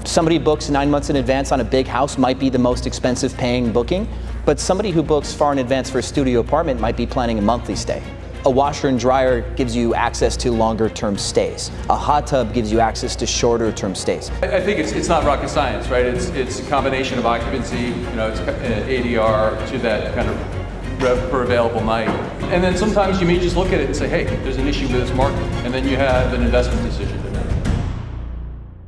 Somebody books 9 months in advance on a big house might be the most expensive paying booking, but somebody who books far in advance for a studio apartment might be planning a monthly stay. A washer and dryer gives you access to longer term stays. A hot tub gives you access to shorter term stays. I think it's not rocket science, right? It's a combination of occupancy, it's ADR to that kind of rev per available night. And then sometimes you may just look at it and say, hey, there's an issue with this market, and then you have an investment decision to make.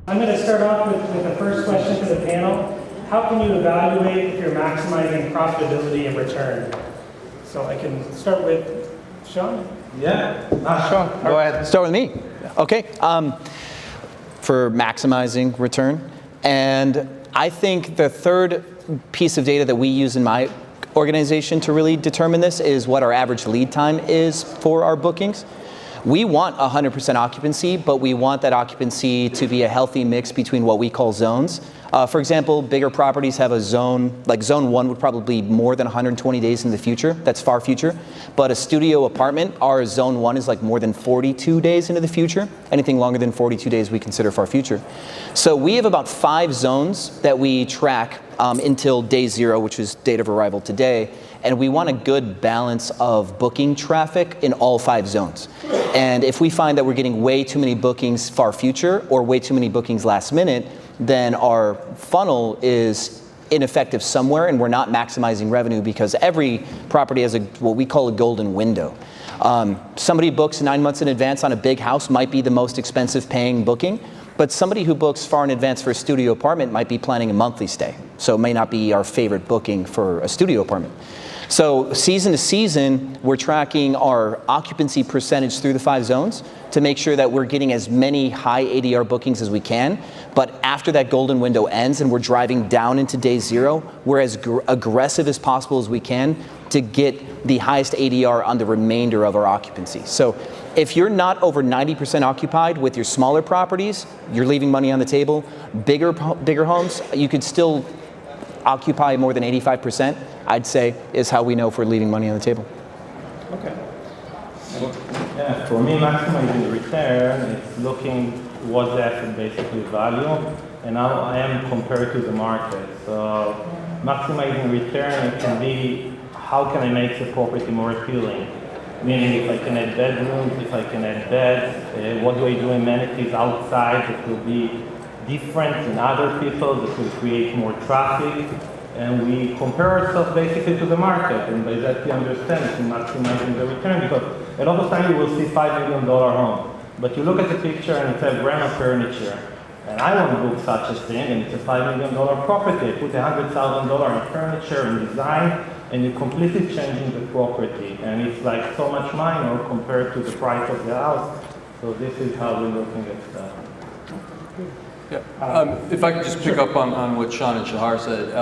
I'm going to start off with the first question to the panel. How can you evaluate if you're maximizing profitability and return? So I can start with Sean? Yeah. Sean, go ahead. Start with me. Okay. For maximizing return. And I think the third piece of data that we use in my organization to really determine this is what our average lead time is for our bookings. We want 100% occupancy, but we want that occupancy to be a healthy mix between what we call zones. For example, bigger properties have a zone, like zone 1 would probably be more than 120 days in the future. That's far future. But a studio apartment, our zone 1 is like more than 42 days into the future. Anything longer than 42 days we consider far future. So we have about 5 zones that we track until day 0, which is date of arrival today. And we want a good balance of booking traffic in all 5 zones. And if we find that we're getting way too many bookings far future or way too many bookings last minute, then our funnel is ineffective somewhere and we're not maximizing revenue because every property has what we call a golden window. Somebody books 9 months in advance on a big house might be the most expensive paying booking, but somebody who books far in advance for a studio apartment might be planning a monthly stay. So it may not be our favorite booking for a studio apartment. So season to season, we're tracking our occupancy percentage through the 5 zones to make sure that we're getting as many high ADR bookings as we can. But after that golden window ends and we're driving down into day 0, we're as aggressive as possible as we can to get the highest ADR on the remainder of our occupancy. So if you're not over 90% occupied with your smaller properties, you're leaving money on the table. Bigger homes, you could still occupy more than 85%, I'd say, is how we know if we're leaving money on the table. Okay. Yeah, for me, maximizing return is looking what the asset basically value and how I am compared to the market. So maximizing return, it can be how can I make the property more appealing? Meaning if I can add bedrooms, if I can add beds, what do I do amenities outside that will be different than other people, that will create more traffic, and we compare ourselves basically to the market, and by that we understand it's maximizing the return, because a lot of time you will see $5 million home, but you look at the picture and it's a brand of furniture, and I want to book such a thing, and it's a $5 million property. I put $100,000 in furniture and design, and you're completely changing the property, and it's like so much minor compared to the price of the house. So this is how we're looking at stuff. Yeah. If I could just pick up on what Sean and Shahar said,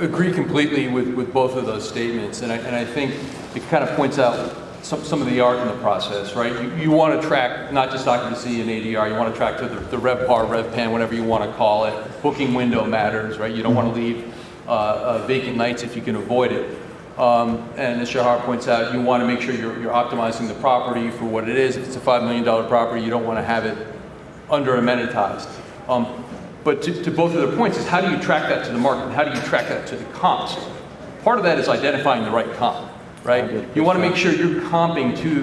agree completely with both of those statements, and I think it kind of points out some of the art in the process, right? You want to track not just occupancy and ADR, you want to track to the RevPAR, RevPAN, whatever you want to call it. Booking window matters, right? You don't want to leave vacant nights if you can avoid it. And as Shahar points out, you want to make sure you're optimizing the property for what it is. If it's a $5 million property, you don't want to have it under amenitized. But to both of their points is how do you track that to the market? How do you track that to the comps? Part of that is identifying the right comp, right? You want to make sure you're comping to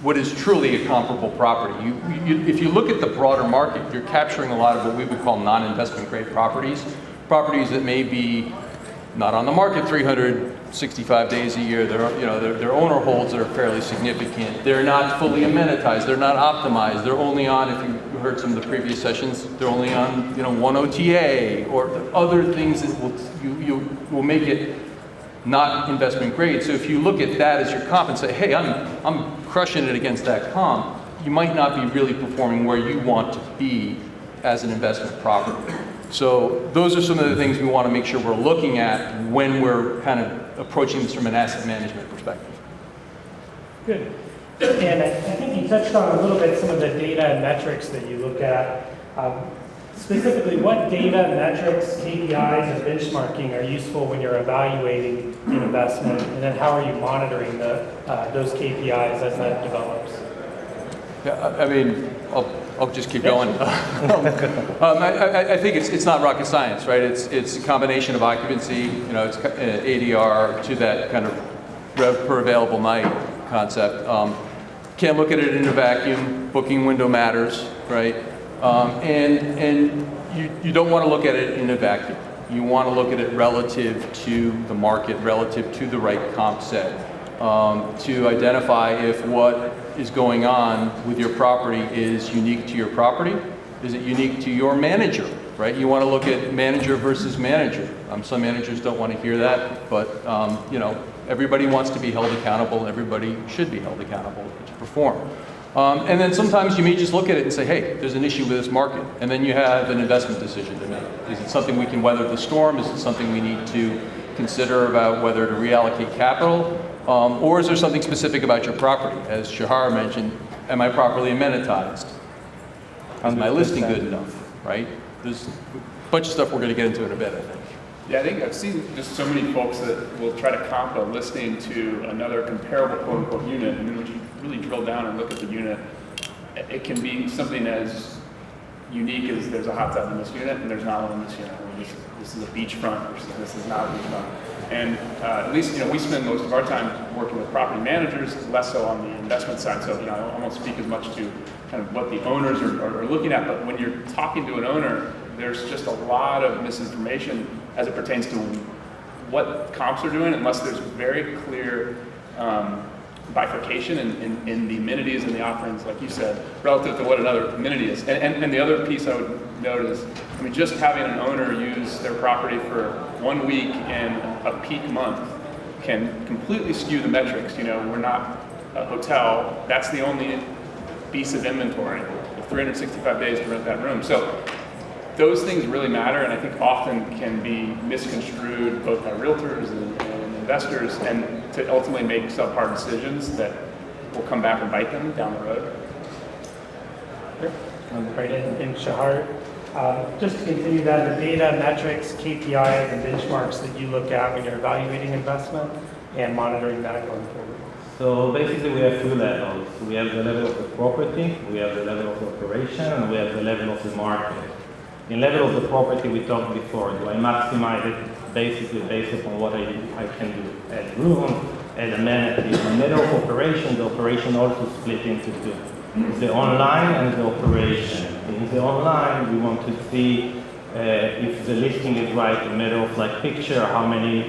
what is truly a comparable property. If you look at the broader market, you're capturing a lot of what we would call non-investment grade properties that may be not on the market 365 days a year. Their owner holds that are fairly significant. They're not fully amenitized. They're not optimized. They're only on, if you heard some of the previous sessions, they're only on one OTA or other things that will make it not investment grade. So if you look at that as your comp and say, hey, I'm crushing it against that comp, you might not be really performing where you want to be as an investment property. So those are some of the things we want to make sure we're looking at when we're kind of approaching this from an asset management perspective. Good. And I think you touched on a little bit some of the data and metrics that you look at. Specifically, what data, metrics, KPIs, or benchmarking are useful when you're evaluating an investment? And then how are you monitoring those KPIs as that develops? Yeah, I mean, I'll just keep going. I think it's not rocket science, right? It's a combination of occupancy, it's ADR to that kind of rev per available night concept. Can't look at it in a vacuum. Booking window matters, right? And you don't want to look at it in a vacuum. You want to look at it relative to the market, relative to the right comp set, to identify if what is going on with your property is unique to your property. Is it unique to your manager, right? You want to look at manager versus manager. Some managers don't want to hear that, but everybody wants to be held accountable. Everybody should be held accountable to perform. And then sometimes you may just look at it and say, hey, there's an issue with this market. And then you have an investment decision to make. Is it something we can weather the storm? Is it something we need to consider about whether to reallocate capital? Or is there something specific about your property? As Shahar mentioned, am I properly amenitized? Is my listing good enough, right? There's a bunch of stuff we're going to get into in a bit, I think. Yeah, I think I've seen just so many folks that will try to comp a listing to another comparable quote-unquote unit, and then when you really drill down and look at the unit, it can be something as unique as there's a hot tub in this unit and there's not one in this unit. This is a beachfront versus this is not a beachfront. And at least we spend most of our time working with property managers, less so on the investment side. So I won't speak as much to kind of what the owners are looking at, but when you're talking to an owner, there's just a lot of misinformation as it pertains to what comps are doing, unless there's very clear bifurcation in the amenities and the offerings, like you said, relative to what another amenity is. And the other piece I would note is, just having an owner use their property for 1 week in a peak month can completely skew the metrics. We're not a hotel. That's the only piece of inventory, 365 days to rent that room. So those things really matter, and I think often can be misconstrued both by realtors and investors, and to ultimately make subpar decisions that will come back and bite them down the road. Right, and Shahar, just to continue that, the data, metrics, KPIs, and benchmarks that you look at when you're evaluating investment and monitoring that going forward. So basically we have two levels. We have the level of the property, we have the level of the operation, and we have the level of the market. In level of the property we talked before, do I maximize it basically based upon what I can do? Add room, add amenities. In level of operation, the operation also split into two. The online and the operation. In the online, we want to see if the listing is right, a matter of like picture, how many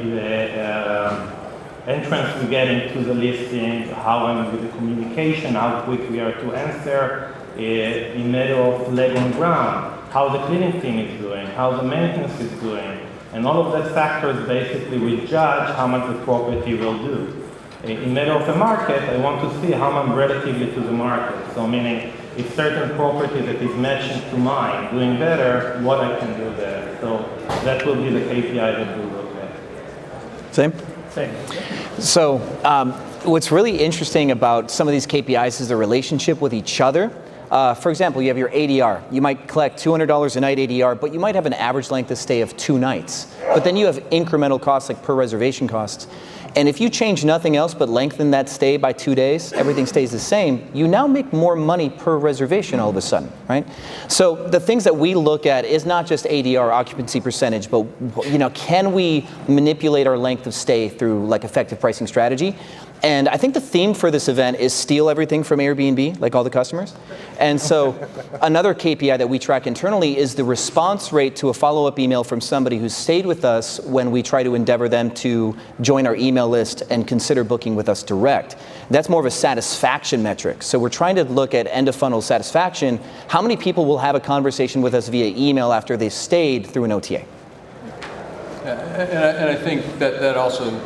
entrance we get into the listing, how I'm with the communication, how quick we are to answer, in matter of leg on ground, how the cleaning team is doing, how the maintenance is doing, and all of that factors basically will judge how much the property will do. In matter of the market, I want to see how I'm relatively to the market. So meaning, if certain property that is matching to mine doing better, what I can do there. So that will be the KPI that we look at. Same? Same. So what's really interesting about some of these KPIs is the relationship with each other. For example, you have your ADR. You might collect $200 a night ADR, but you might have an average length of stay of 2 nights. But then you have incremental costs like per reservation costs. And if you change nothing else but lengthen that stay by 2 days, everything stays the same, you now make more money per reservation all of a sudden, right? So the things that we look at is not just ADR, occupancy percentage, but can we manipulate our length of stay through like effective pricing strategy? And I think the theme for this event is steal everything from Airbnb, like all the customers. And so another KPI that we track internally is the response rate to a follow-up email from somebody who's stayed with us when we try to endeavor them to join our email list and consider booking with us direct. That's more of a satisfaction metric. So we're trying to look at end-of-funnel satisfaction. How many people will have a conversation with us via email after they've stayed through an OTA? And I think that also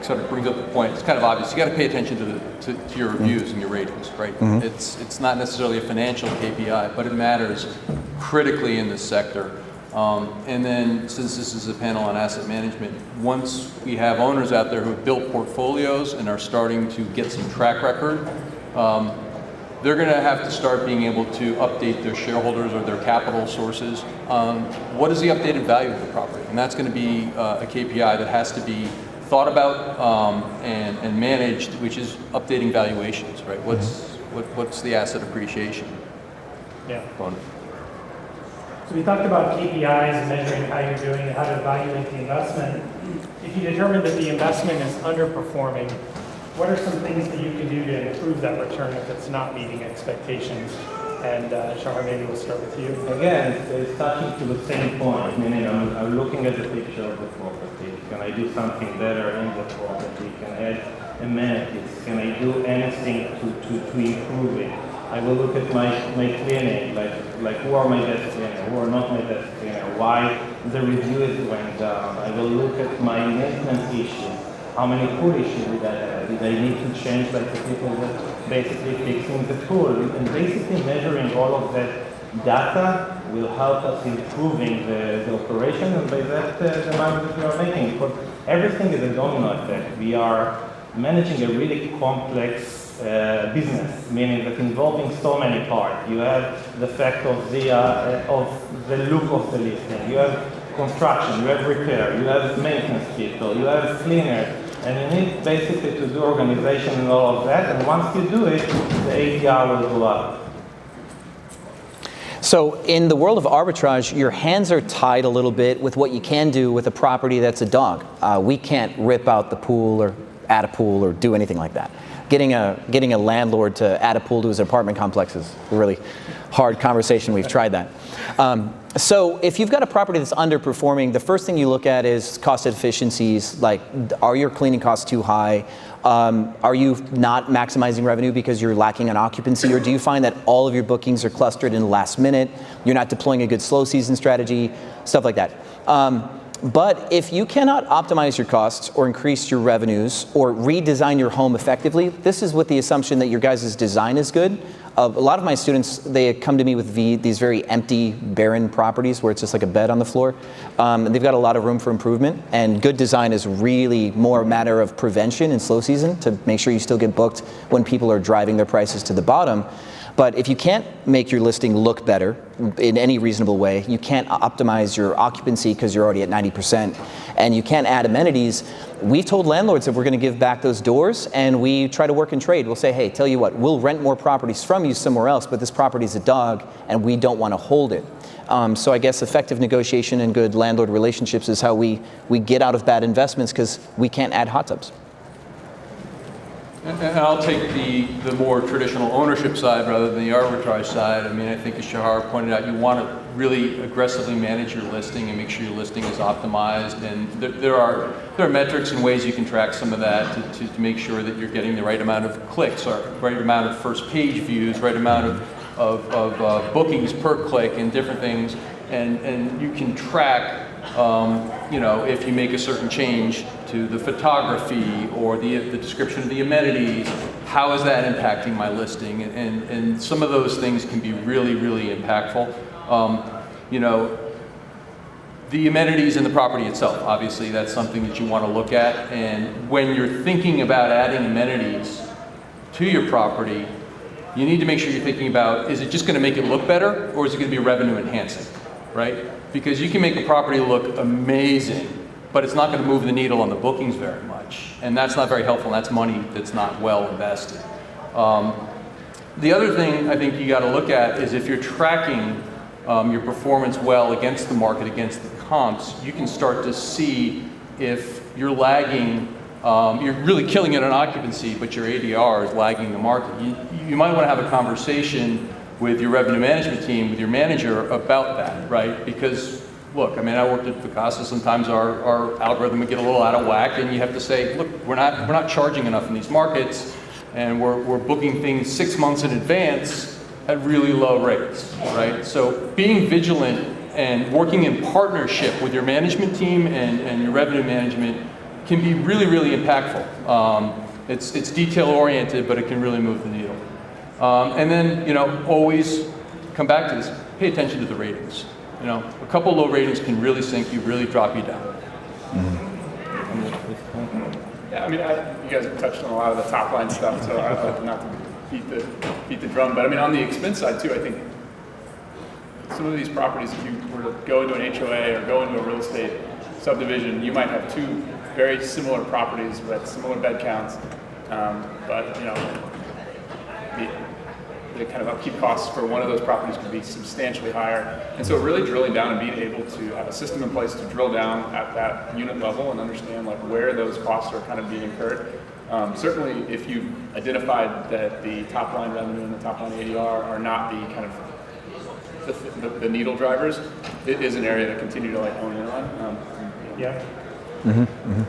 sort of brings up the point. It's kind of obvious. You got to pay attention to your reviews and your ratings, right? Mm-hmm. It's not necessarily a financial KPI, but it matters critically in this sector. And then, since this is a panel on asset management, once we have owners out there who have built portfolios and are starting to get some track record, they're going to have to start being able to update their shareholders or their capital sources on what is the updated value of the property. And that's going to be a KPI that has to be thought about and managed, which is updating valuations, right? What's the asset appreciation? Yeah. So we talked about KPIs and measuring how you're doing and how to evaluate the investment. If you determine that the investment is underperforming, what are some things that you can do to improve that return if it's not meeting expectations? And Shahar, maybe we'll start with you. Again, it's touching to the same point, meaning I'm looking at the picture of the property. Can I do something better in the property? Can I add amenities? Can I do anything to improve it? I will look at my clinic, like who are my best cleaner, who are not my best cleaner, why the reviews went down. I will look at my maintenance issues. How many pool issues did I have? Did I need to change like the people that basically fixing the pool? And basically measuring all of that data will help us improving the operation, and by that the money that we are making. Because everything is a domino effect. We are managing a really complex business, meaning that involving so many parts. You have the fact of the look of the listing. You have construction, you have repair, you have maintenance people, you have cleaners, and you need basically to do organization and all of that, and once you do it, the ADR will go up. So in the world of arbitrage, your hands are tied a little bit with what you can do with a property that's a dog. We can't rip out the pool or add a pool or do anything like that. Getting a landlord to add a pool to his apartment complex is a really hard conversation. We've tried that. So if you've got a property that's underperforming, the first thing you look at is cost efficiencies, like are your cleaning costs too high? Are you not maximizing revenue because you're lacking on occupancy, or do you find that all of your bookings are clustered in the last minute? You're not deploying a good slow season strategy, stuff like that. But if you cannot optimize your costs or increase your revenues or redesign your home effectively, this is with the assumption that your guys' design is good. A lot of my students, they come to me with these very empty, barren properties where it's just like a bed on the floor. And they've got a lot of room for improvement. And good design is really more a matter of prevention in slow season to make sure you still get booked when people are driving their prices to the bottom. But if you can't make your listing look better in any reasonable way, you can't optimize your occupancy because you're already at 90%, and you can't add amenities, we've told landlords that we're going to give back those doors, and we try to work and trade. We'll say, hey, tell you what, we'll rent more properties from you somewhere else, but this property's a dog, and we don't want to hold it. So I guess effective negotiation and good landlord relationships is how we get out of bad investments, because we can't add hot tubs. And I'll take the more traditional ownership side rather than the arbitrage side. I mean, I think as Shahar pointed out, you want to really aggressively manage your listing and make sure your listing is optimized. And there are metrics and ways you can track some of that to make sure that you're getting the right amount of clicks, or right amount of first page views, right amount of bookings per click, and different things. And you can track, if you make a certain change to the photography or the description of the amenities, how is that impacting my listing? And some of those things can be really, really impactful. The amenities in the property itself, obviously that's something that you want to look at. And when you're thinking about adding amenities to your property, you need to make sure you're thinking about, is it just going to make it look better, or is it going to be revenue enhancing, right? Because you can make a property look amazing, but it's not going to move the needle on the bookings very much. And that's not very helpful, and that's money that's not well invested. The other thing I think you got to look at is if you're tracking your performance well against the market, against the comps, you can start to see if you're lagging, you're really killing it on occupancy, but your ADR is lagging the market. You might want to have a conversation with your revenue management team, with your manager about that, right? Because look, I mean, I worked at Vacasa, sometimes our algorithm would get a little out of whack, and you have to say, look, we're not charging enough in these markets, and we're booking things 6 months in advance at really low rates, right? So being vigilant and working in partnership with your management team and your revenue management can be really, really impactful. It's detail oriented, but it can really move the needle. And then, always come back to this, pay attention to the ratings. A couple low ratings can really sink you, really drop you down. Yeah, I mean, you guys have touched on a lot of the top line stuff, so I'd like not to beat the drum, but I mean, on the expense side too, I think some of these properties, if you were to go into an HOA or go into a real estate subdivision, you might have two very similar properties with similar bed counts, but the kind of upkeep costs for one of those properties could be substantially higher. And so really drilling down and being able to have a system in place to drill down at that unit level and understand like where those costs are kind of being incurred. Certainly if you've identified that the top line revenue and the top line ADR are not the kind of the needle drivers, it is an area to continue to like hone in on. Yeah.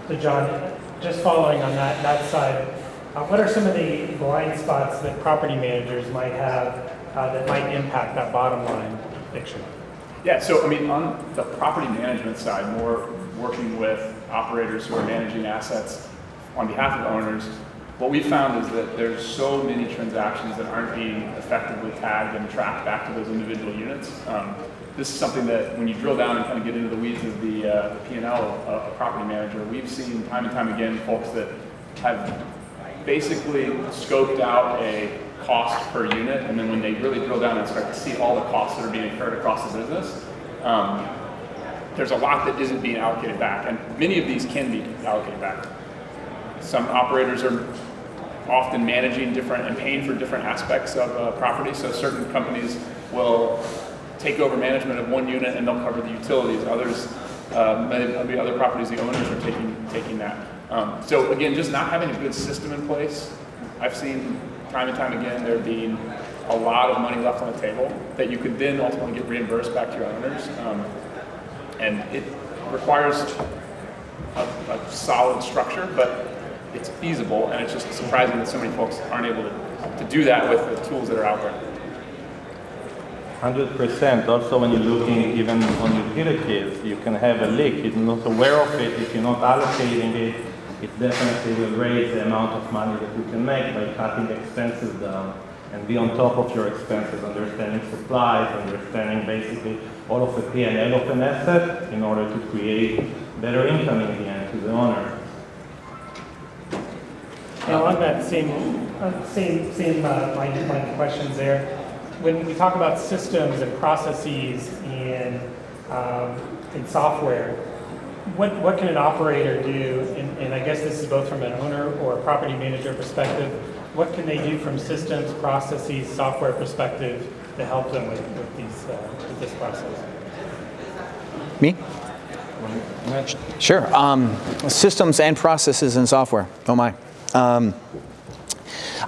So John, just following on that side, what are some of the blind spots that property managers might have that might impact that bottom line picture? Yeah, so I mean, on the property management side, more working with operators who are managing assets on behalf of owners, what we found is that there's so many transactions that aren't being effectively tagged and tracked back to those individual units. This is something that when you drill down and kind of get into the weeds of the P&L of a property manager, we've seen time and time again folks that have basically scoped out a cost per unit, and then when they really drill down and start to see all the costs that are being incurred across the business, there's a lot that isn't being allocated back, and many of these can be allocated back. Some operators are often managing different and paying for different aspects of a property, so certain companies will take over management of one unit and they'll cover the utilities. Others, maybe other properties, the owners are taking that. So again, just not having a good system in place, I've seen time and time again there being a lot of money left on the table that you could then ultimately get reimbursed back to your owners. And it requires a solid structure, but it's feasible, and it's just surprising that so many folks aren't able to do that with the tools that are out there. 100%. Also, when you're looking even on utilities, you can have a leak. You're not aware of it. If you're not allocating it, it definitely will raise the amount of money that you can make by cutting expenses down and be on top of your expenses, understanding supplies, understanding basically all of the P&L of an asset in order to create better income in the end to the owner. And along that same line of questions there, when we talk about systems and processes and software, what can an operator do? And I guess this is both from an owner or a property manager perspective. What can they do from systems, processes, software perspective to help them with this process? Me? Sure. Systems and processes and software. Oh my.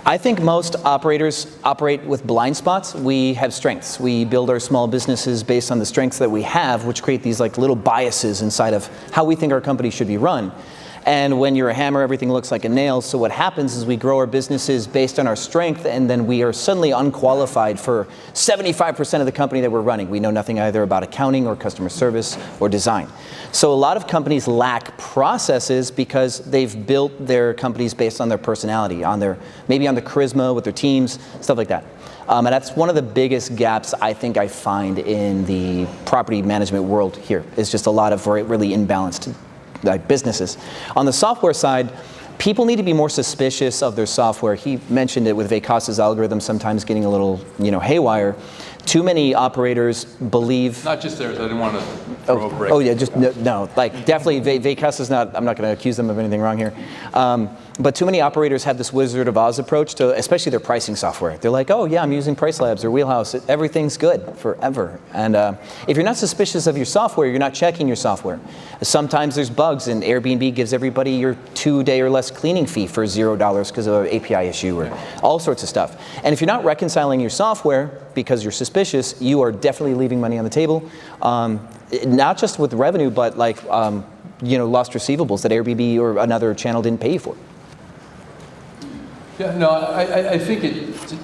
I think most operators operate with blind spots. We have strengths. We build our small businesses based on the strengths that we have, which create these like little biases inside of how we think our company should be run. And when you're a hammer, everything looks like a nail. So what happens is we grow our businesses based on our strength, and then we are suddenly unqualified for 75% of the company that we're running. We know nothing either about accounting or customer service or design. So a lot of companies lack processes because they've built their companies based on their personality, maybe on the charisma with their teams, stuff like that. And that's one of the biggest gaps I think I find in the property management world here. Is just a lot of really imbalanced businesses. On the software side, people need to be more suspicious of their software. He mentioned it with Vacas's algorithm sometimes getting a little, haywire. Too many operators believe. Not just theirs. I didn't want to throw a brick. Oh yeah, just no. Like definitely, Vacas is not. I'm not going to accuse them of anything wrong here. But too many operators have this Wizard of Oz approach to, especially their pricing software. They're like, oh yeah, I'm using Price Labs or Wheelhouse. Everything's good forever. And if you're not suspicious of your software, you're not checking your software. Sometimes there's bugs, and Airbnb gives everybody your 2-day or less cleaning fee for $0 because of an API issue or all sorts of stuff. And if you're not reconciling your software because you're suspicious, you are definitely leaving money on the table. Not just with revenue, but like lost receivables that Airbnb or another channel didn't pay you for. Yeah, no, I think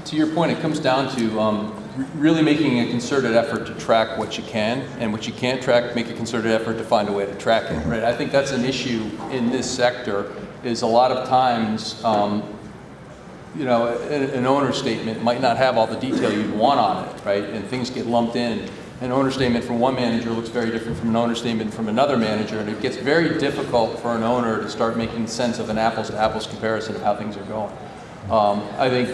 to your point, it comes down to really making a concerted effort to track what you can, and what you can't track, make a concerted effort to find a way to track it, right? I think that's an issue in this sector, is a lot of times, an owner statement might not have all the detail you'd want on it, right? And things get lumped in. An owner statement from one manager looks very different from an owner statement from another manager, and it gets very difficult for an owner to start making sense of an apples-to-apples comparison of how things are going. I think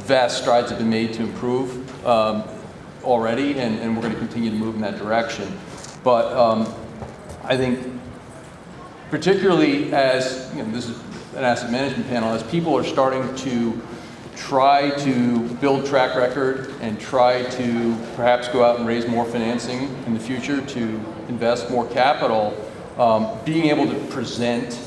vast strides have been made to improve already, and we're going to continue to move in that direction. But I think particularly as, this is an asset management panel, as people are starting to try to build track record and try to perhaps go out and raise more financing in the future to invest more capital, being able to present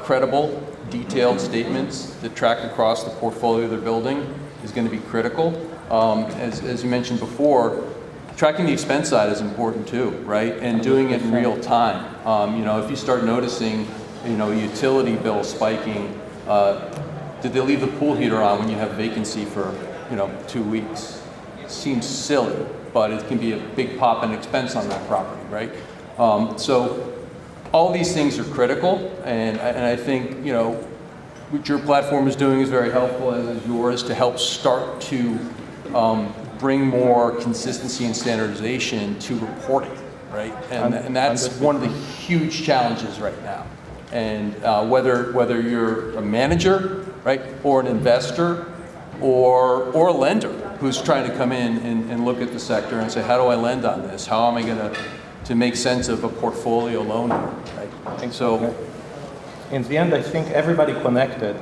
credible, detailed statements that track across the portfolio they're building is going to be critical. As you mentioned before, tracking the expense side is important too, right? And doing it in real time. If you start noticing, utility bill spiking, did they leave the pool heater on when you have vacancy for, 2 weeks? It seems silly, but it can be a big pop in expense on that property, right? So all these things are critical, and I think, what your platform is doing is very helpful, as is yours, to help start to bring more consistency and standardization to reporting, right? And that's one of the huge challenges right now. And whether you're a manager, right, or an investor, or a lender who's trying to come in and look at the sector and say, how do I lend on this? How am I going to make sense of a portfolio loan, right? So, in the end, I think everybody connected.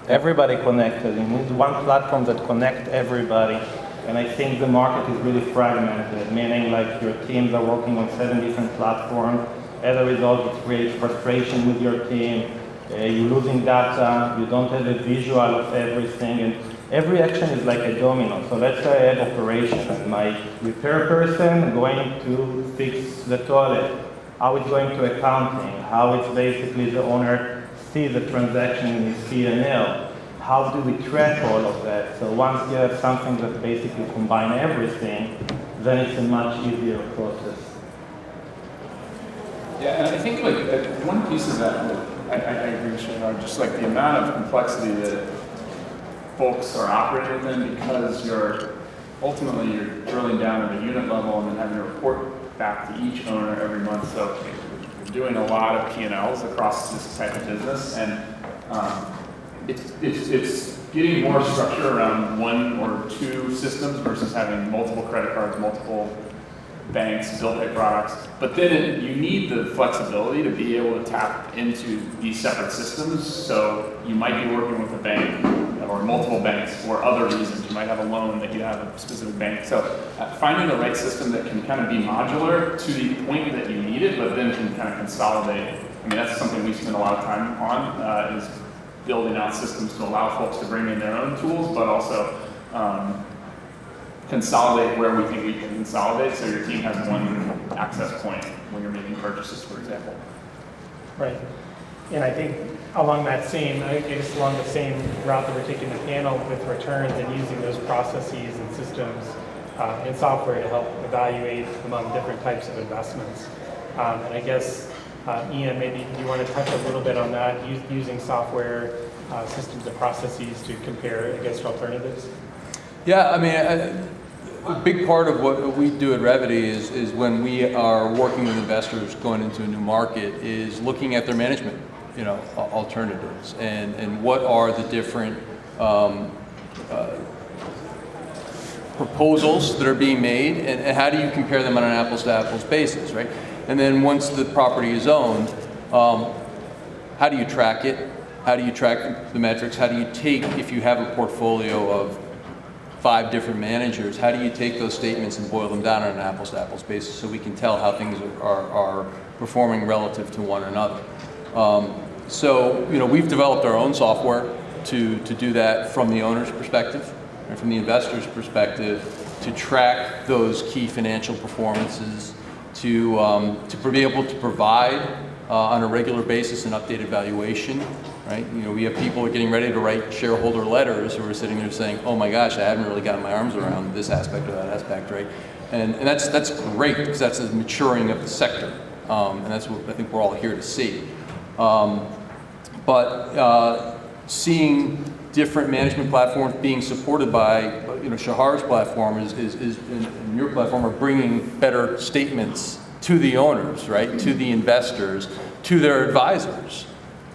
Everybody connected. You need one platform that connects everybody. And I think the market is really fragmented, meaning like your teams are working on 7 different platforms. As a result, it creates frustration with your team. You're losing data. You don't have a visual of everything. And every action is like a domino. So let's say I have operation and my repair person going to fix the toilet. How it's going to accounting, how it's basically the owner sees the transaction in his P&L. How do we track all of that? So once you have something that basically combines everything, then it's a much easier process. Yeah, and I think one piece of that, I agree with Sean, just like the amount of complexity that folks are operating within, because you're drilling down at a unit level and then having to report back to each owner every month. So we're doing a lot of P&Ls across this type of business, and it's getting more structure around 1 or 2 systems versus having multiple credit cards, multiple banks, bill pay products. But then you need the flexibility to be able to tap into these separate systems. So you might be working with a bank or multiple banks for other reasons. You might have a loan that you have a specific bank. So finding the right system that can kind of be modular to the point that you need it, but then can kind of consolidate. I mean, that's something we spend a lot of time on, is building out systems to allow folks to bring in their own tools, but also consolidate where we think we can consolidate, so your team has one access point when you're making purchases, for example. Right. And I think along that same, I guess along the same route that we're taking the panel with returns and using those processes and systems and software to help evaluate among different types of investments. And I guess, Ian, maybe you want to touch a little bit on that, using software, systems and processes to compare against alternatives? Yeah, I mean, a big part of what we do at Revity is when we are working with investors going into a new market is looking at their management, alternatives and what are the different proposals that are being made, and how do you compare them on an apples-to-apples basis, right? And then once the property is owned, how do you track it? How do you track the metrics? How do you take, if you have a portfolio of 5 different managers, how do you take those statements and boil them down on an apples-to-apples basis so we can tell how things are performing relative to one another? So, we've developed our own software to do that from the owner's perspective and from the investor's perspective, to track those key financial performances, to be able to provide on a regular basis an updated valuation, right? We have people who are getting ready to write shareholder letters who are sitting there saying, oh my gosh, I haven't really gotten my arms around this aspect or that aspect, right? And that's great, because that's the maturing of the sector, and that's what I think we're all here to see. But seeing different management platforms being supported by, Shahar's platform and your platform are bringing better statements to the owners, right? To the investors, to their advisors.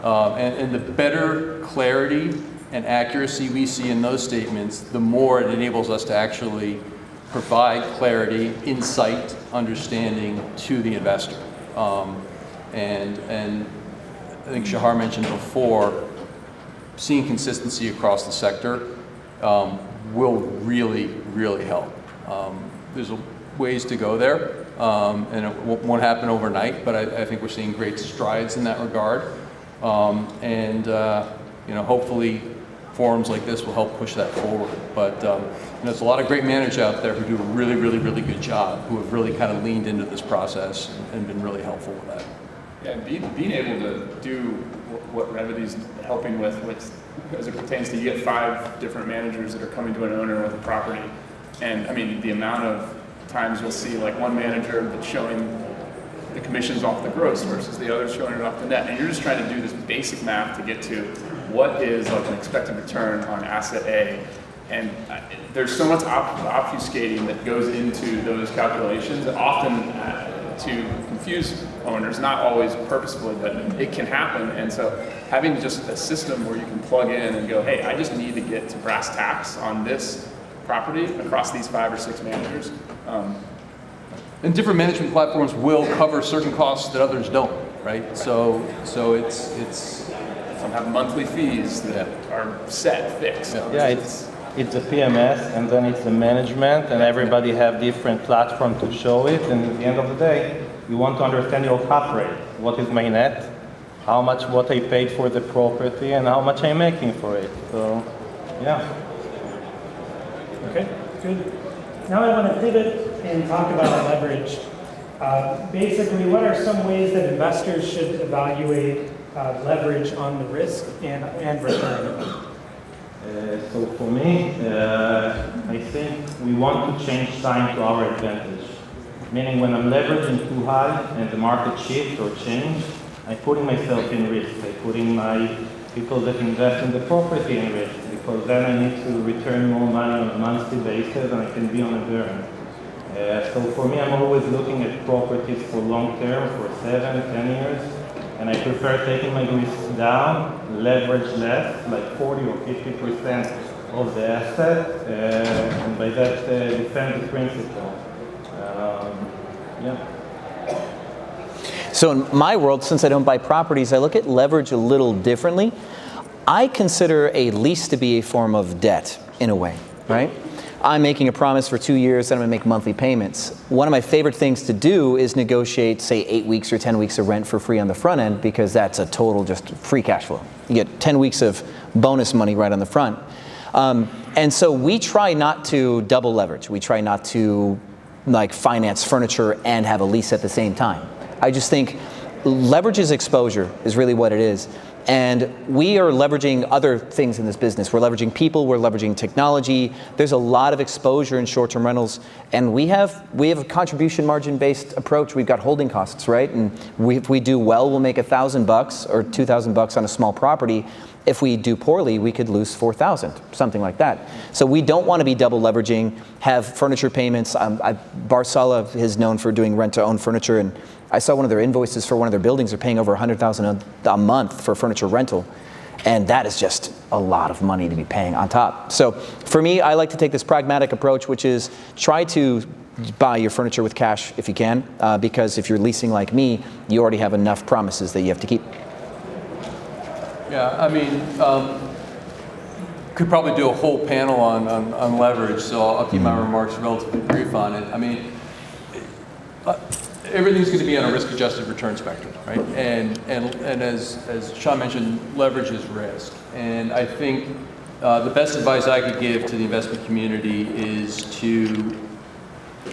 And the better clarity and accuracy we see in those statements, the more it enables us to actually provide clarity, insight, understanding to the investor. And I think Shahar mentioned before, seeing consistency across the sector will really, really help. There's ways to go there, and it won't happen overnight, but I think we're seeing great strides in that regard. Hopefully forums like this will help push that forward. But there's a lot of great managers out there who do a really, really, really good job, who have really kind of leaned into this process and been really helpful with that. Yeah, being able to do what Revity's helping with as it pertains to, you get 5 different managers that are coming to an owner with a property. And I mean, the amount of times you'll see like one manager that's showing the commissions off the gross versus the other showing it off the net. And you're just trying to do this basic math to get to what is like an expected return on asset A. And there's so much obfuscating that goes into those calculations, often to confuse owners, not always purposefully, but it can happen. And so having just a system where you can plug in and go, hey, I just need to get to brass tacks on this property across these 5 or 6 managers. And different management platforms will cover certain costs that others don't, right? So it's some have monthly fees that are set, fixed. Yeah, it's a PMS, and then it's the management, and everybody have different platform to show it. And at the end of the day, you want to understand your cap rate. What is my net? How much what I paid for the property, and how much I'm making for it. So, yeah. Okay, good. Now I want to pivot and talk about leverage. Basically, what are some ways that investors should evaluate leverage on the risk and return? So for me, I think we want to change time to our advantage. Meaning when I'm leveraging too high and the market shifts or change, I'm putting myself in risk. I'm putting my people that invest in the property in risk, because then I need to return more money on a monthly basis and I can be on a burn. So for me, I'm always looking at properties for long term, for 7, 10 years. And I prefer taking my risk down, leverage less, like 40 or 50% of the asset, and by that defend the principal. Yeah. So in my world, since I don't buy properties, I look at leverage a little differently. I consider a lease to be a form of debt, in a way, right? I'm making a promise for 2 years that I'm gonna make monthly payments. One of my favorite things to do is negotiate, say, 8 weeks or 10 weeks of rent for free on the front end, because that's a total just free cash flow. You get 10 weeks of bonus money right on the front. And so we try not to double leverage. We try not to like finance furniture and have a lease at the same time. I just think leverage is exposure is really what it is. And we are leveraging other things in this business. We're leveraging people, we're leveraging technology. There's a lot of exposure in short-term rentals. And we have a contribution margin-based approach. We've got holding costs, right? And if we do well, we'll make $1,000 or $2,000 on a small property. If we do poorly, we could lose $4,000, something like that. So we don't want to be double leveraging, have furniture payments. Barsala is known for doing rent-to-own furniture, and I saw one of their invoices for one of their buildings. They're paying over $100,000 a month for furniture rental, and that is just a lot of money to be paying on top. So for me, I like to take this pragmatic approach, which is try to buy your furniture with cash if you can, because if you're leasing like me, you already have enough promises that you have to keep. Yeah, I mean, could probably do a whole panel on leverage, so I'll keep my remarks relatively brief on it. I mean, everything's going to be on a risk-adjusted return spectrum, right? And as Sean mentioned, leverage is risk. And I think the best advice I could give to the investment community is to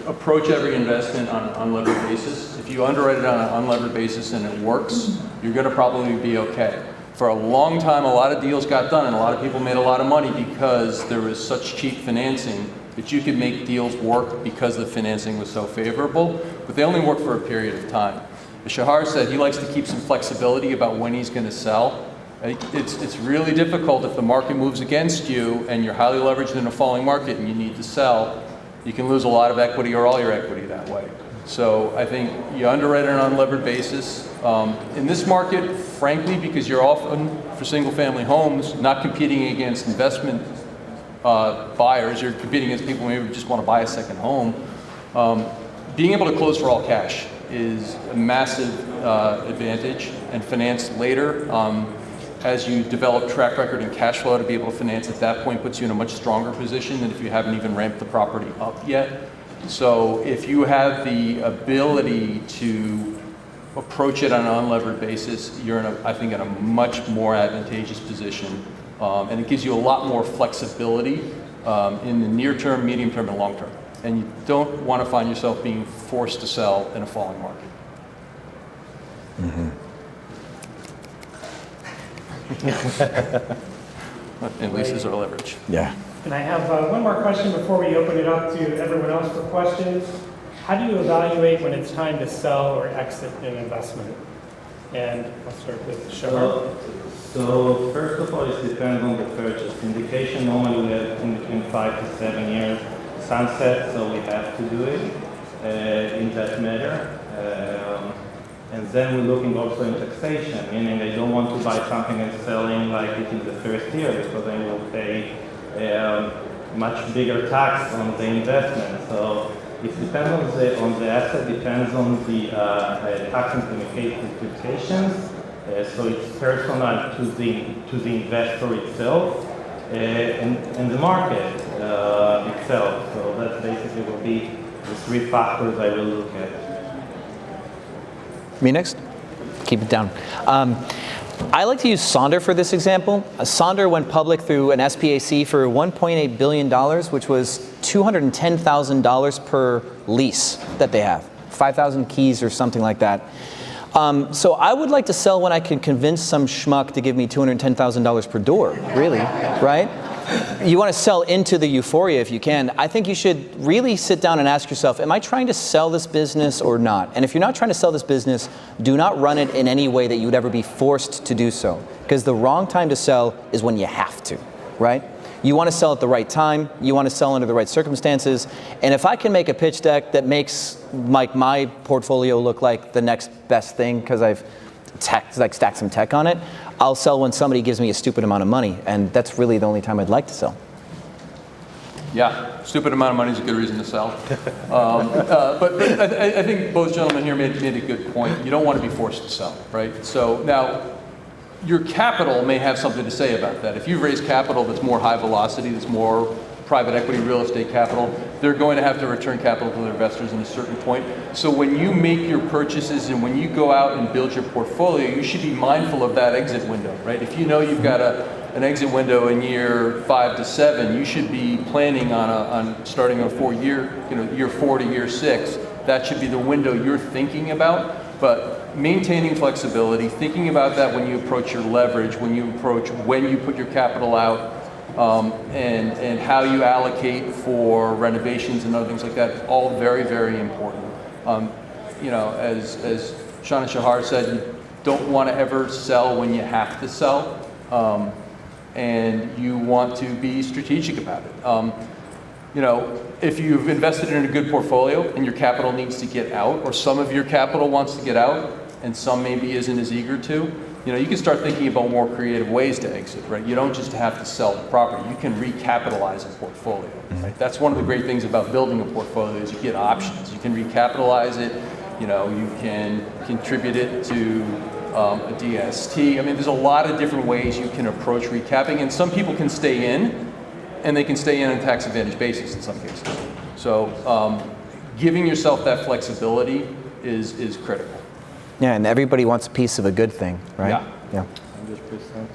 approach every investment on an unlevered basis. If you underwrite it on an unlevered basis and it works, you're going to probably be okay. For a long time, a lot of deals got done and a lot of people made a lot of money because there was such cheap financing that you could make deals work because the financing was so favorable, but they only work for a period of time. As Shahar said, he likes to keep some flexibility about when he's going to sell. It's really difficult if the market moves against you and you're highly leveraged in a falling market and you need to sell. You can lose a lot of equity or all your equity that way. So I think you underwrite it on an unlevered basis. In this market, frankly, because you're often, for single-family homes, not competing against investment buyers, you're competing against people who maybe just want to buy a second home. Being able to close for all cash is a massive advantage and finance later. as you develop track record and cash flow to be able to finance at that point puts you in a much stronger position than if you haven't even ramped the property up yet. So if you have the ability to approach it on an unlevered basis, you're in I think in a much more advantageous position. And it gives you a lot more flexibility in the near term, medium term, and long term. And you don't want to find yourself being forced to sell in a falling market. Mm-hmm. And leases are leverage. Yeah. And I have one more question before we open it up to everyone else for questions. How do you evaluate when it's time to sell or exit an investment? And I'll start with Shahar. So first of all, it depends on the purchase. Indication normally we have in between 5 to 7 years sunset, so we have to do it in that matter. And then we're looking also in taxation, meaning they don't want to buy something and selling like it in the first year because they will pay much bigger tax on the investment. So it depends on the asset, depends on the tax implications. So it's personal to the investor itself and the market itself. So that basically will be the 3 factors I will look at. Me next? Keep it down. I like to use Sonder for this example. Sonder went public through an SPAC for $1.8 billion, which was $210,000 per lease that they have. 5,000 keys or something like that. So I would like to sell when I can convince some schmuck to give me $210,000 per door, really, right? You want to sell into the euphoria if you can. I think you should really sit down and ask yourself, am I trying to sell this business or not? And if you're not trying to sell this business, do not run it in any way that you would ever be forced to do so. Because the wrong time to sell is when you have to, right? You want to sell at the right time. You want to sell under the right circumstances. And if I can make a pitch deck that makes my portfolio look like the next best thing because I've stacked some tech on it, I'll sell when somebody gives me a stupid amount of money. And that's really the only time I'd like to sell. Yeah, stupid amount of money is a good reason to sell. But I think both gentlemen here made a good point. You don't want to be forced to sell, right? So now, your capital may have something to say about that. If you've raised capital that's more high velocity, that's more private equity, real estate capital, they're going to have to return capital to their investors at a certain point. So when you make your purchases and when you go out and build your portfolio, you should be mindful of that exit window, right? If you know you've got an exit window in year 5 to 7, you should be planning on starting a 4-year, year 4 to year 6. That should be the window you're thinking about. But maintaining flexibility, thinking about that when you approach your leverage, when you put your capital out, and how you allocate for renovations and other things like that, all very, very important. As Sean and Shahar said, you don't want to ever sell when you have to sell, and you want to be strategic about it. If you've invested in a good portfolio and your capital needs to get out, or some of your capital wants to get out, and some maybe isn't as eager to, you can start thinking about more creative ways to exit, right? You don't just have to sell the property. You can recapitalize a portfolio, right? That's one of the great things about building a portfolio is you get options. You can recapitalize it, you can contribute it to a DST. I mean, there's a lot of different ways you can approach recapping, and some people can stay in, and they can stay in on a tax advantage basis in some cases. So giving yourself that flexibility is critical. Yeah, and everybody wants a piece of a good thing, right? Yeah. 100%.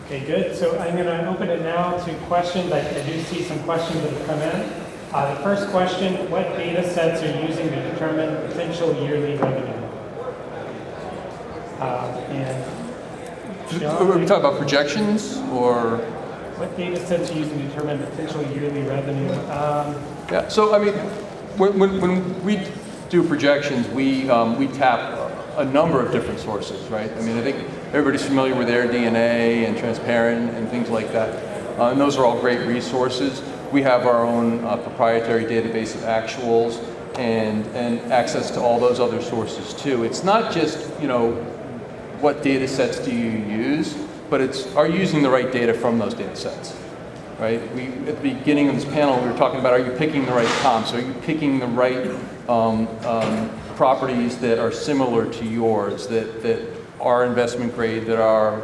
Okay, good. So I'm going to open it now to questions. I do see some questions that have come in. The first question, what data sets are you using to determine potential yearly revenue? Are we talking about projections or? What data sets are you using to determine potential yearly revenue? Yeah, so I mean, when we do projections, we tap a number of different sources, right? I mean, I think everybody's familiar with AirDNA and Transparent and things like that. And those are all great resources. We have our own proprietary database of actuals and access to all those other sources too. It's not just, what data sets do you use, but are you using the right data from those data sets, right? At the beginning of this panel, we were talking about, are you picking the right comps? Are you picking the right properties that are similar to yours, that are investment grade, that are,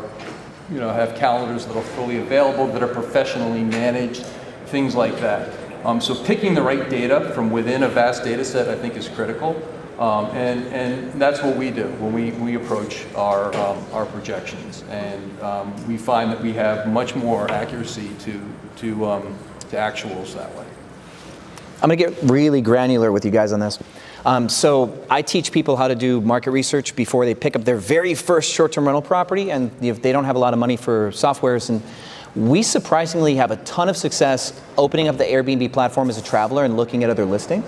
have calendars that are fully available, that are professionally managed, things like that. So picking the right data from within a vast data set, I think, is critical. And that's what we do when we approach our projections. And we find that we have much more accuracy to actuals that way. I'm going to get really granular with you guys on this. So I teach people how to do market research before they pick up their very first short-term rental property, and if they don't have a lot of money for softwares. And we surprisingly have a ton of success opening up the Airbnb platform as a traveler and looking at other listings.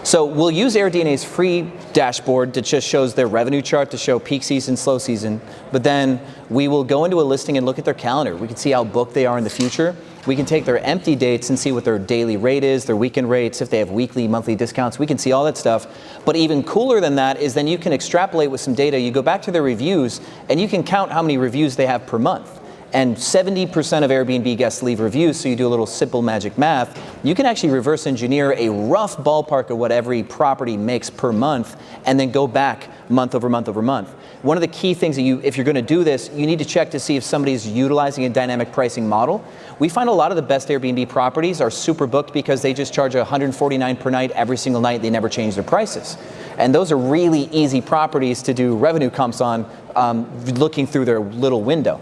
So we'll use AirDNA's free dashboard that just shows their revenue chart to show peak season, slow season, but then we will go into a listing and look at their calendar. We can see how booked they are in the future. We can take their empty dates and see what their daily rate is, their weekend rates, if they have weekly, monthly discounts. We can see all that stuff. But even cooler than that is then you can extrapolate with some data. You go back to their reviews and you can count how many reviews they have per month. And 70% of Airbnb guests leave reviews, so you do a little simple magic math. You can actually reverse engineer a rough ballpark of what every property makes per month and then go back month over month over month. One of the key things that if you're going to do this, you need to check to see if somebody's utilizing a dynamic pricing model. We find a lot of the best Airbnb properties are super booked because they just charge $149 per night every single night. They never change their prices. And those are really easy properties to do revenue comps on, looking through their little window.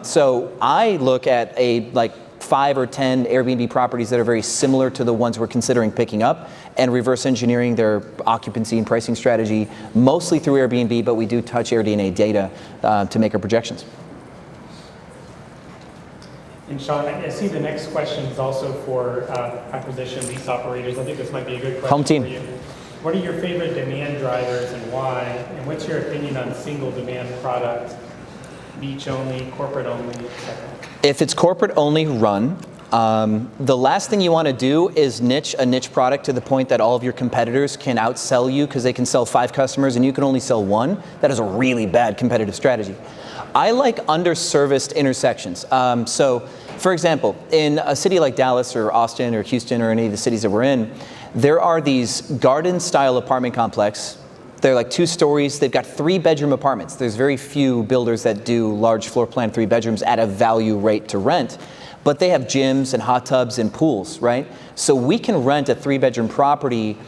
So I look at 5 or 10 Airbnb properties that are very similar to the ones we're considering picking up and reverse engineering their occupancy and pricing strategy, mostly through Airbnb, but we do touch AirDNA data to make our projections. And Sean, I see the next question is also for acquisition lease operators. I think this might be a good question Home team. for you. What are your favorite demand drivers and why? And what's your opinion on single demand product, beach only, corporate only, etc.? If it's corporate only, run. The last thing you want to do is niche a niche product to the point that all of your competitors can outsell you because they can sell 5 customers and you can only sell 1. That is a really bad competitive strategy. I like underserviced intersections. So, for example, in a city like Dallas or Austin or Houston or any of the cities that we're in, there are these garden-style apartment complexes. They're like 2 stories. They've got 3-bedroom apartments. There's very few builders that do large floor plan 3 bedrooms at a value rate to rent. But they have gyms and hot tubs and pools, right? So we can rent a 3-bedroom property,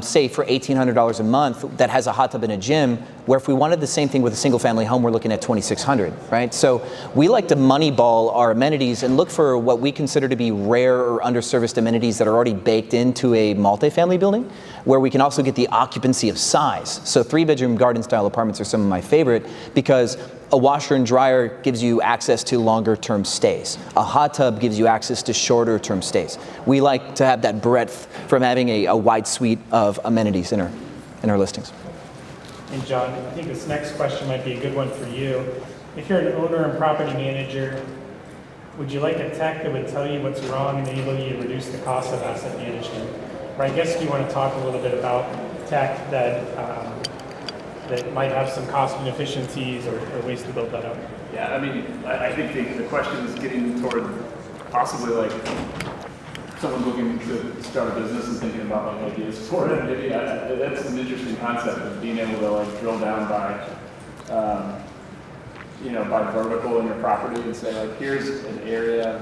say for $1,800 a month that has a hot tub and a gym, where if we wanted the same thing with a single family home, we're looking at $2,600, right? So we like to moneyball our amenities and look for what we consider to be rare or underserviced amenities that are already baked into a multifamily building, where we can also get the occupancy of size. So 3-bedroom garden style apartments are some of my favorite because a washer and dryer gives you access to longer term stays. A hot tub gives you access to shorter term stays. We like to have that breadth from having a wide suite of amenities in our listings. And John, I think this next question might be a good one for you. If you're an owner and property manager, would you like a tech that would tell you what's wrong and enable you to reduce the cost of asset management? Or I guess you want to talk a little bit about tech that might have some cost inefficiencies or ways to build that up. Yeah, I mean, I think the question is getting toward possibly like someone looking to start a business and thinking about like ideas for it. Maybe that's an interesting concept of being able to like drill down by, by vertical in your property and say like, here's an area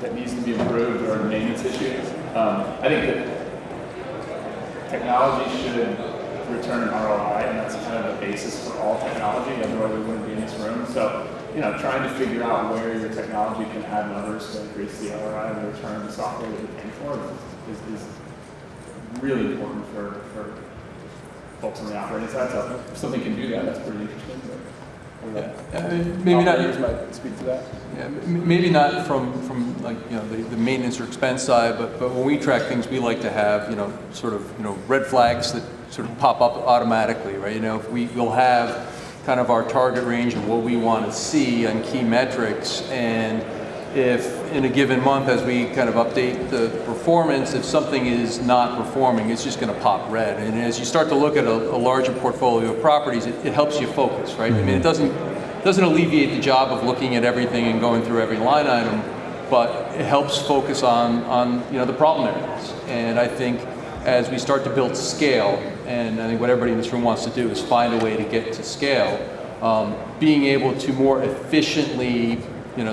that needs to be improved or a maintenance issue. I think that technology should return an ROI, and that's kind of the basis for all technology. Otherwise, we wouldn't be in this room. So, trying to figure out where your technology can add levers to increase the ROI and the return of the software that you're paying for is really important for folks on the operating side. So, if something can do that, that's pretty interesting. Maybe not. Might speak to that. Yeah, maybe not from like the maintenance or expense side, but when we track things, we like to have sort of red flags that sort of pop up automatically, right? If we'll have kind of our target range of what we want to see on key metrics, and if in a given month as we kind of update the performance, if something is not performing, it's just going to pop red. And as you start to look at a larger portfolio of properties, it helps you focus, right? I mean, it doesn't alleviate the job of looking at everything and going through every line item, but it helps focus on the problem areas. And I think as we start to build scale, and I think what everybody in this room wants to do is find a way to get to scale, being able to more efficiently,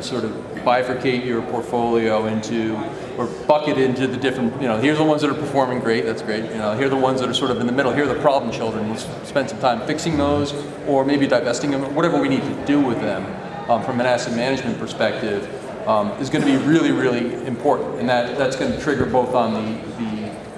sort of bifurcate your portfolio into, or bucket into the different, here's the ones that are performing great, that's great. Here are the ones that are sort of in the middle, here are the problem children. We'll spend some time fixing those, or maybe divesting them, whatever we need to do with them from an asset management perspective is going to be really, really important. And that's going to trigger both on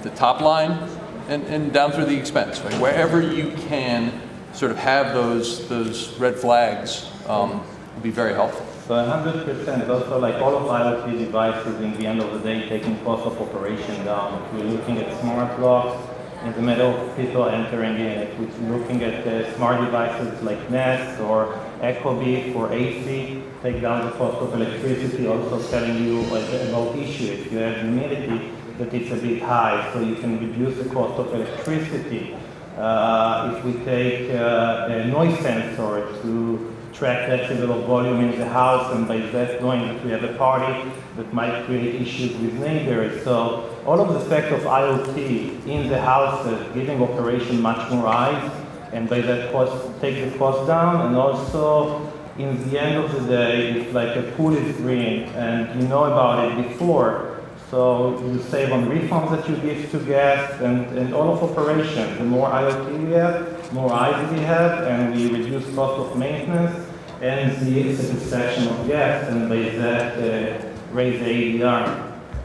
the top line and down through the expense, right? Wherever you can sort of have those red flags will be very helpful. So 100%, also like all of IoT devices in the end of the day taking cost of operation down. If we're looking at smart locks in the middle of people entering in, if we're looking at smart devices like Nest or Ecobee for AC, take down the cost of electricity, also telling you about issue. If you have humidity, that it's a bit high, so you can reduce the cost of electricity. If we take a noise sensor to track decibel of volume in the house, and by that knowing that we have a party that might create issues with neighbors. So all of the effect of IoT in the houses, giving operation much more eyes, and by that take the cost down, and also in the end of the day, if like a pool is green and you know about it before, so you save on refunds that you give to guests and all of operation. The more IoT we have, more eyes we have, and we reduce cost of maintenance and the satisfaction of guests, and by that raise the ADR.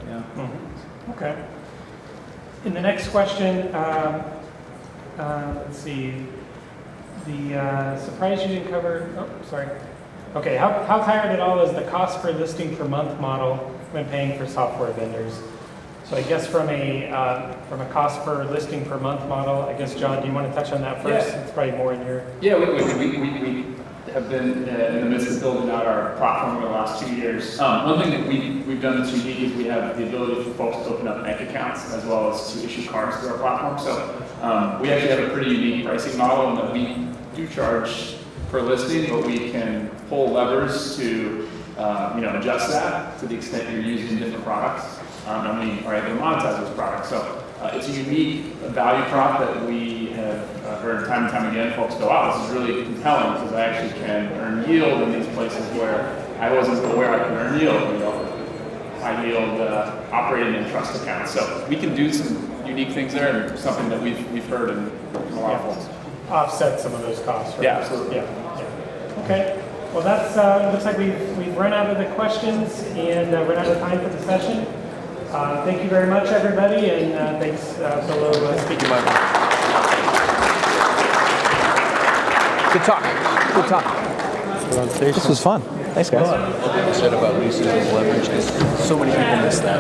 Yeah. Mm-hmm. Okay. In the next question, let's see. The surprise you didn't cover. Oh, sorry. Okay. How tired at all is the cost per listing per month model when paying for software vendors? So I guess from a cost per listing per month model, I guess John, do you want to touch on that first? Yeah. It's probably more in your. Yeah, we have been in the midst of building out our platform over the last 2 years. One thing that we've done that's unique is we have the ability for folks to open up bank accounts as well as to issue cards through our platform. So we actually have a pretty unique pricing model in that we do charge per listing, but we can pull levers to adjust that to the extent you're using different products, and we are able to monetize those products. So it's a unique value prop that we have heard time and time again. Folks go, wow, this is really compelling because I actually can earn yield in these places where I wasn't aware I could earn yield. High yield operating and trust accounts. So we can do some unique things there, and something that we've heard in a lot of folks. Offset some of those costs, right? Yeah, absolutely. Yeah. Okay. Well, that's looks like we've run out of the questions and run out of time for the session. Thank you very much, everybody, and thanks Bill speaking. Good talk. Good talk. This was fun. Thanks, guys. Said about leases and leverage, because so many people miss that.